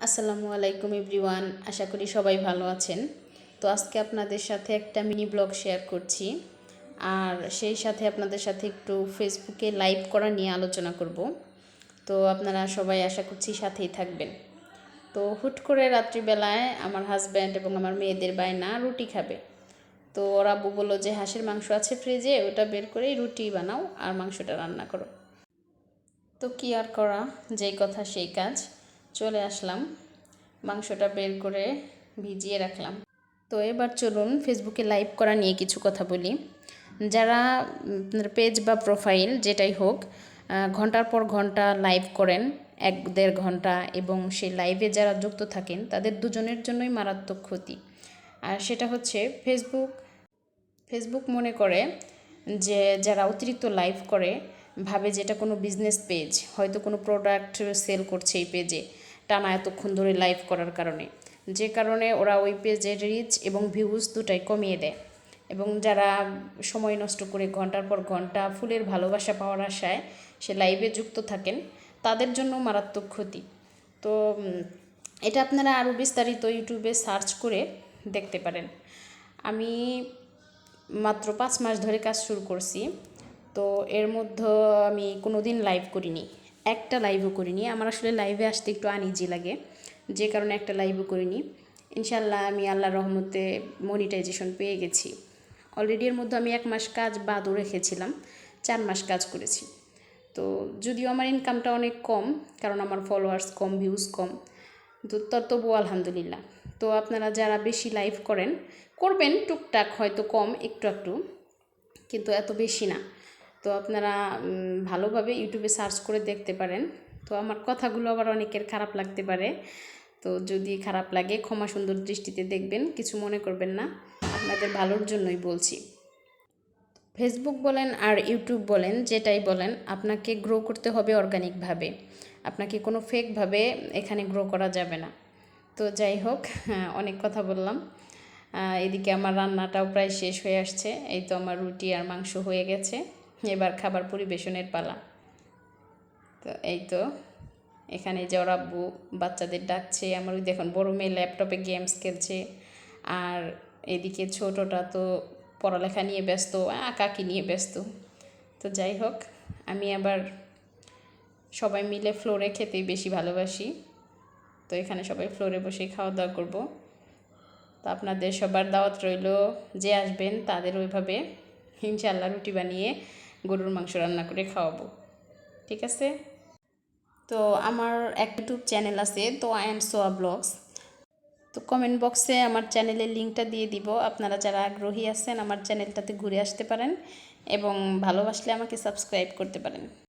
আসসালামু আলাইকুম এভরিওয়ান, আশা করি সবাই ভালো আছেন। তো আজকে আপনাদের সাথে একটা মিনি ব্লগ শেয়ার করছি, আর সেই সাথে আপনাদের সাথে একটু ফেসবুকে লাইভ করা নিয়ে আলোচনা করব। তো আপনারা সবাই আশা করছি সাথেই থাকবেন। তো হুট করে রাত্রিবেলায় আমার হাজব্যান্ড এবং আমার মেয়েদের বায়না রুটি খাবে। তো ওরা আব্বু বললো যে হাঁসের মাংস আছে ফ্রিজে, ওটা বের করেই রুটি বানাও আর মাংসটা রান্না করো। তো কি আর করা, যেই কথা সেই কাজ, চলে আসলাম, মাংসটা বের করে ভিজিয়ে রাখলাম। তো এবার চলুন ফেসবুকে লাইভ করা নিয়ে কিছু কথা বলি। যারা পেজ বা প্রোফাইল যেটাই হোক, ঘন্টার পর ঘন্টা লাইভ করেন, 1-1.5 ঘন্টা, এবং সেই লাইভে যারা যুক্ত থাকেন তাদের দুজনের জন্যই মারাত্মক ক্ষতি। আর সেটা হচ্ছে ফেসবুক মনে করে যে যারা অতিরিক্ত লাইভ করে ভাবে যে এটা কোনো বিজনেস পেজ, হয়তো কোনো প্রোডাক্ট সেল করছে এই পেজে টানা এতক্ষণ ধরে লাইভ করার কারণে, যে কারণে ওরা ওই পেজের রিচ এবং ভিউজ দুটাই কমিয়ে দেয়। এবং যারা সময় নষ্ট করে ঘন্টার পর ঘন্টা ফুলের ভালোবাসা পাওয়ার আশায় সে লাইভে যুক্ত থাকেন, তাদের জন্য মারাত্মক ক্ষতি। তো এটা আপনারা আরও বিস্তারিত ইউটিউবে সার্চ করে দেখতে পারেন। আমি মাত্র 5 মাস ধরে কাজ শুরু করছি। তো এর মধ্যে আমি কোনো দিন লাইভ করিনি, একটা লাইভও করিনি। আমার আসলে লাইভে আসতে একটু আনইজি লাগে, যে কারণে একটা লাইভও করিনি। ইনশাল্লাহ আমি আল্লাহর রহমতে মনিটাইজেশন পেয়ে গেছি। অলরেডি এর মধ্যে আমি 1 মাস কাজ বাদও রেখেছিলাম, 4 মাস কাজ করেছি। তো যদিও আমার ইনকামটা অনেক কম, কারণ আমার ফলোয়ার্স কম, ভিউজ কম, তো তবুও আলহামদুলিল্লাহ। তো আপনারা যারা বেশি লাইভ করবেন টুকটাক, হয়তো কম একটু একটু, কিন্তু এত বেশি না। তো আপনারা ভালোভাবে ইউটিউবে সার্চ করে দেখতে পারেন। তো আমার কথাগুলো আবার অনেকের খারাপ লাগতে পারে, তো যদি খারাপ লাগে ক্ষমা সুন্দর দৃষ্টিতে দেখবেন, কিছু মনে করবেন না, আপনাদের ভালোর জন্যই বলছি। ফেসবুক বলেন আর ইউটিউব বলেন, যেটাই বলেন, আপনাকে গ্রো করতে হবে অর্গানিকভাবে, আপনাকে কোনো ফেকভাবে এখানে গ্রো করা যাবে না। তো যাই হোক, অনেক কথা বললাম। এদিকে আমার রান্নাটাও প্রায় শেষ হয়ে আসছে, এই তো আমার রুটি আর মাংস হয়ে গেছে, এবার খাবার পরিবেশনের পালা। তো এই তো এখানে যে ওর আব্বু বাচ্চাদের ডাকছে, আমার ওই দেখুন বড় মেয়ে ল্যাপটপে গেমস খেলছে, আর এদিকে ছোটোটা তো পড়ালেখা নিয়ে ব্যস্ত, আঁকাকি নিয়ে ব্যস্ত। তো যাই হোক, আমি আবার সবাই মিলে ফ্লোরে খেতেই বেশি ভালোবাসি। তো এখানে সবাই ফ্লোরে বসেই খাওয়া দাওয়া করবো। তো আপনাদের সবার দাওয়াত রইল, যে আসবেন তাদের ওইভাবে ইনশাল্লাহ রুটি বানিয়ে গরুর মাংস রান্না করে খাওয়াবো, ঠিক আছে? তো আমার এক ইউটিউব চ্যানেল আছে, তো অ্যান্ড সোয়া ব্লগস। তো কমেন্ট বক্সে আমার চ্যানেলের লিঙ্কটা দিয়ে দিব, আপনারা যারা আগ্রহী আছেন আমার চ্যানেলটাতে ঘুরে আসতে পারেন এবং ভালোবাসলে আমাকে সাবস্ক্রাইব করতে পারেন।